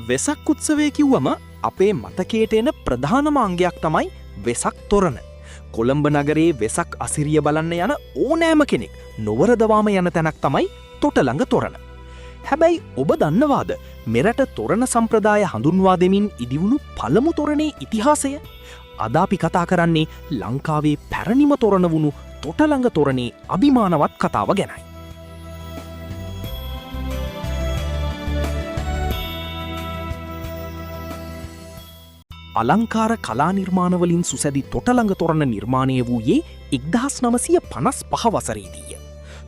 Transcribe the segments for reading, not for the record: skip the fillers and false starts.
වෙසක් උත්සවය කිව්වම අපේ මතකයට එන ප්‍රධානම අංගයක් තමයි වෙසක් තොරණ. කොළඹ නගරේ වෙසක් අසිරිය බලන්න යන ඕනෑම කෙනෙක් නොවරදවාම යන තැනක් තමයි තොටළඟ තොරණ. හැබැයි ඔබ දන්නවාද මෙරට තොරණ සම්ප්‍රදාය හඳුන්වා දෙමින් ඉදිවුණු පළමු තොරණේ ඉතිහාසය? අද අපි කතා කරන්නේ ලංකාවේ පැරණිම තොරණ වුණු තොටළඟ තොරණේ අභිමානවත් කතාව ගැනයි. අලංකාර කලා නිර්මාණවලින් සුසැදි තොටළඟ තොරණ නිර්මාණය වූයේ 1955 වසරේදීය.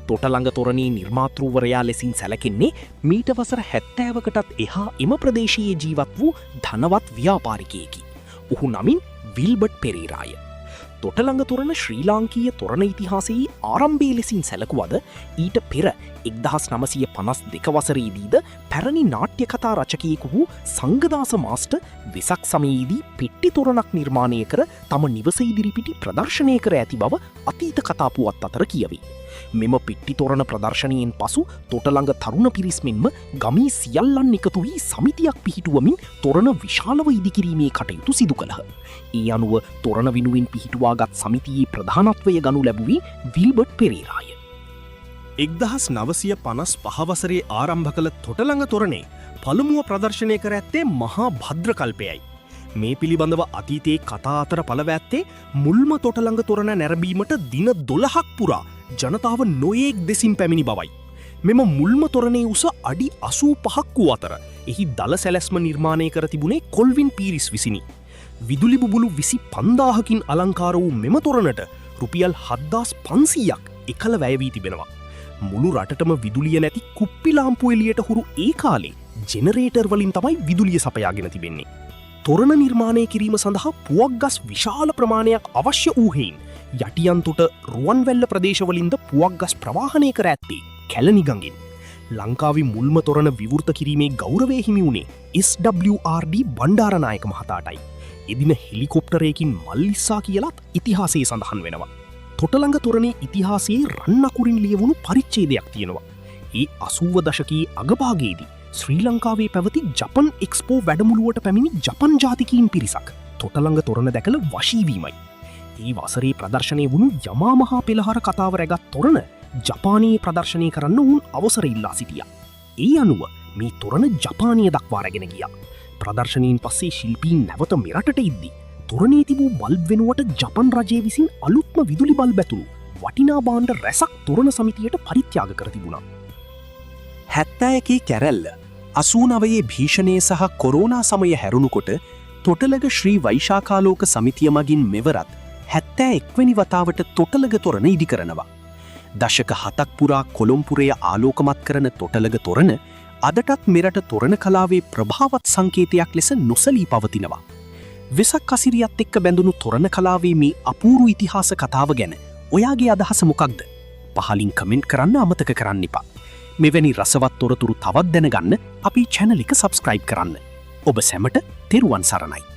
තොටළඟ තොරණේ නිර්මාතෘවරයා ලෙසින් සැලකෙන්නේ මීට වසර 70කටත් එහා එම ප්‍රදේශයේ ජීවත් වූ ධනවත් ව්‍යාපාරිකයෙකි. ඔහු නමින් විල්බර්ට් පෙරේරාය. තොටළඟ තොරණ ශ්‍රී ලාංකීය තොරණ ඉතිහාසයේ ආරම්භය ලෙසින් සැලකුවද ඊට පෙර 1952 වසරේදීද පැරණි නාට්‍ය කතා රචකයෙකු වූ සංඝදාස මාස්ටර් වෙසක් සමයේදී පෙට්ටි තොරණක් නිර්මාණය කර තම නිවස ඉදිරිපිටි ප්‍රදර්ශනය කර ඇති බව අතීත කතා පුවත් අතර කියවේ. මෙම පෙට්ටි තොරණ ප්‍රදර්ශනයෙන් පසු තොටළඟ තරුණ පිරිස් මෙන්ම ගමේ සියල්ලන් එකතු වී සමිතියක් පිහිටුවමින් තොරණ විශාලව ඉදිකිරීමේ කටයුතු සිදු කළහ. ඒ අනුව තොරණ වෙනුවෙන් පිහිටුවාගත් සමිතියේ ප්‍රධානත්වය ගනු ලැබුවේ විල්බර්ට් පෙරේරාය. 1955 වසරේ ආරම්භ කළ තොටළඟ තොරණේ පළමුව ප්‍රදර්ශනය කර ඇත්තේ මහා භද්‍රකල්පයයි. මේ පිළිබඳව අතීතයේ කතා අතර පළව ඇත්තේ මුල්ම තොටළඟ තොරණ නැරඹීමට දින 12ක් පුරා ජනතාව නොයෙක් දෙසින් පැමිණි බවයි. මෙම මුල්ම තොරණේ උස අඩි 85ක් වූ අතර එහි දළ සැලැස්ම නිර්මාණය කර තිබුණේ කොල්වින් පීරිස් විසිනි. විදුලි බුබුලු 25000කින් අලංකාර වූ මෙම තොරණට රුපියල් 7500ක් එකල වැය වී තිබෙනවා. මුළු රටටම විදුලිය නැති කුප්පි ලාම්පු එළියට හුරු ඒ කාලේ ජෙනරේටර් වලින් තමයි විදුලිය සපයාගෙන තිබෙන්නේ. තොරණ නිර්මාණය කිරීම සඳහා පුවක් ගස් විශාල ප්‍රමාණයක් අවශ්‍ය වූ හේයින් යටියන්තොට රුවන්වැල්ල ප්‍රදේශවලින්ද පුවක් ගස් ප්‍රවාහනය කර ඇත්තේ කැලණිගඟින්. ලංකාවේ මුල්ම තොරණ විවෘත කිරීමේ ගෞරවය හිමි වුණේ SWRD බණ්ඩාරනායක මහතාටයි. එදින හෙලිකොප්ටරයකින් මල්ලිස්සා කියලත් ඉතිහාසයේ සඳහන් වෙනවා. තොටළඟ තොරණේ ඉතිහාසයේ රන් අකුරින් ලියවුණු පරිච්ඡේදයක් තියෙනවා. ඒ 80 දශකයේ අගභාගයේදී ශ්‍රී ලංකාවේ පැවති ජපන් එක්ස්පෝ වැඩමුළුවට පැමිණි ජපන් ජාතිකයින් පිරිසක් තොටළඟ තොරණ දැකල වශී වීමයි. ඒ වසරේ ප්‍රදර්ශනය වුණු යමා මහා පෙළහර කතාව රැගත් තොරණ ජපානයේ ප්‍රදර්ශනය කරන්න වුන් අවසර ඉල්ලා සිටියා. ඒ අනුව මේ තොරණ ජපානය දක්වා රැගෙන ගියා. ප්‍රදර්ශනයෙන් පස්සේ ශිල්පීන් නැවත මෙරටට ඉද්දී තොරණේ තිබූ බල්බ් වෙනුවට ජපන් රජය විසින් අලුත්ම විදුලි බල්බ් ඇතුළු වටිනා භාණ්ඩ රැසක් තොරණ සමිතියට පරිත්‍යාග කර තිබුණා. 71 කැරැල්ල 89 භීෂණය සහ කොරෝනා සමය හැරුණුකොට තොටළඟ ශ්‍රී වෛශාඛාලෝක සමිතිය මගින් මෙවරත් 71 වෙනි වතාවට තොටළඟ තොරණ ඉදි කරනවා. දශක 7ක් පුරා කොළොම්පුරය ආලෝකමත් කරන තොටළඟ තොරණ අදටත් මෙරට තොරණ කලාවේ ප්‍රභාවත් සංකේතයක් ලෙස නොසලී පවතිනවා. වෙසක් අසිරියත් එක්ක බැඳුණු තොරණ කලාවේ මේ අපූරු ඉතිහාස කතාව ගැන ඔයාගේ අදහස මොකක්ද? පහලින් කමෙන්ට් කරන්න අමතක කරන්න එපා. මෙවැනි රසවත් තොරතුරු තවත් දැනගන්න අපි channel එක subscribe කරන්න. ඔබ සැමට තෙරුවන් සරණයි.